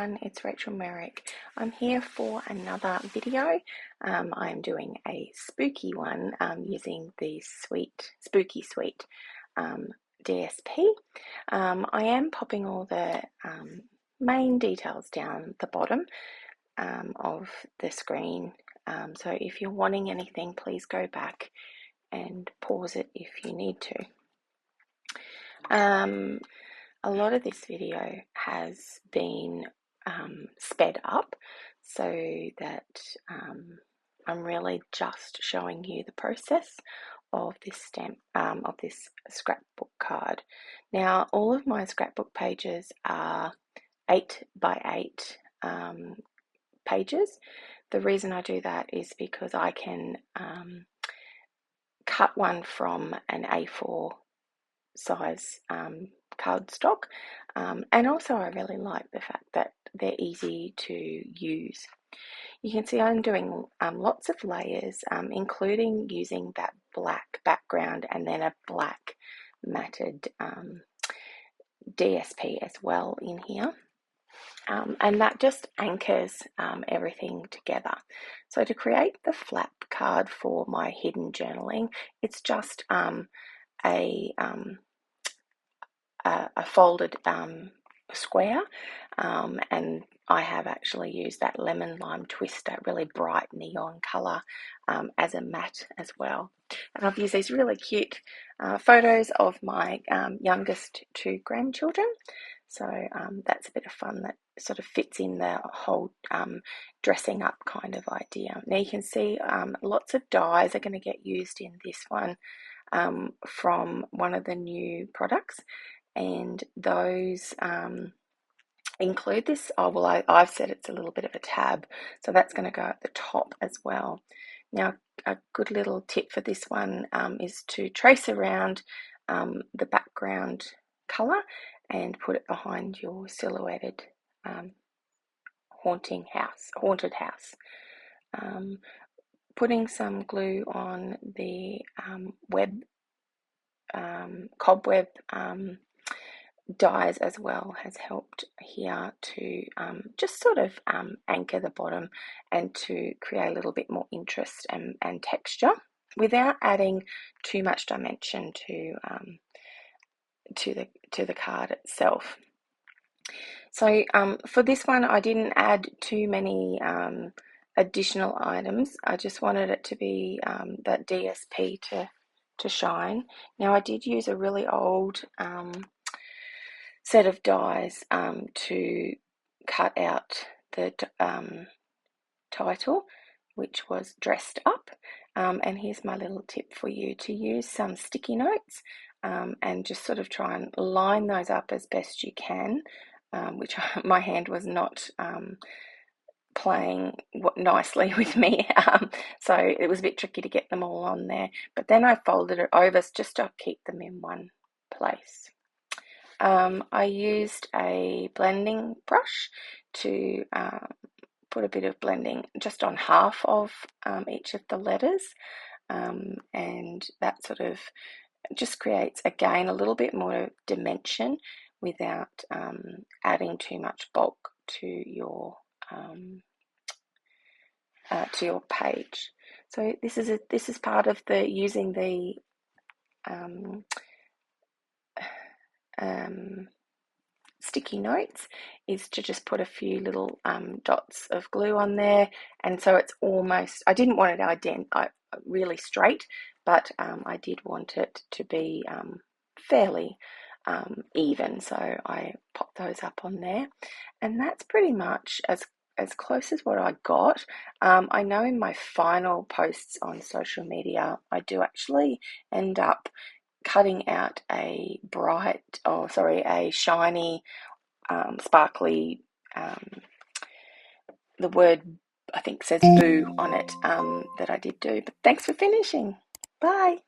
everyone, it's Rachel Merrick. I'm here for another video. I'm doing a spooky one using the Spooky Sweet DSP. I am popping all the main details down the bottom of the screen. So if you're wanting anything, please go back and pause it if you need to. A lot of this video has been sped up so that I'm really just showing you the process of this scrapbook card. Now, all of my scrapbook pages are 8 by 8 pages. The reason I do that is because I can cut one from an A4 size cardstock, and also I really like the fact that they're easy to use. You can see I'm doing lots of layers, including using that black background and then a black matted DSP as well in here. And that just anchors everything together. So to create the flap card for my hidden journaling, it's just a folded square, and I have actually used that lemon lime twist, that really bright neon colour, as a mat as well. And I've used these really cute photos of my youngest 2 grandchildren, so that's a bit of fun that sort of fits in the whole dressing up kind of idea. Now you can see lots of dies are going to get used in this one from one of the new products, and those include this. I've said it's a little bit of a tab, so that's going to go at the top as well. Now, a good little tip for this one is to trace around the background colour and put it behind your silhouetted haunted house. Putting some glue on the cobweb dies as well has helped here to just sort of anchor the bottom and to create a little bit more interest and texture without adding too much dimension to the card itself. So for this one, I didn't add too many additional items. I just wanted it to be that DSP to shine. Now I did use a really old set of dies to cut out the title, which was Dressed Up, and here's my little tip for you: to use some sticky notes and just sort of try and line those up as best you can, which my hand was not playing nicely with me, so it was a bit tricky to get them all on there, but then I folded it over just to keep them in one place. I used a blending brush to put a bit of blending just on half of each of the letters, and that sort of just creates, again, a little bit more dimension without adding too much bulk to your page. So this is part of the using the sticky notes, is to just put a few little dots of glue on there, and so it's almost, I didn't want it really straight, but I did want it to be fairly even, so I popped those up on there, and that's pretty much as close as what I got. I know in my final posts on social media I do actually end up cutting out a shiny, sparkly, the word I think says boo on it, that I did do. But thanks for finishing. Bye.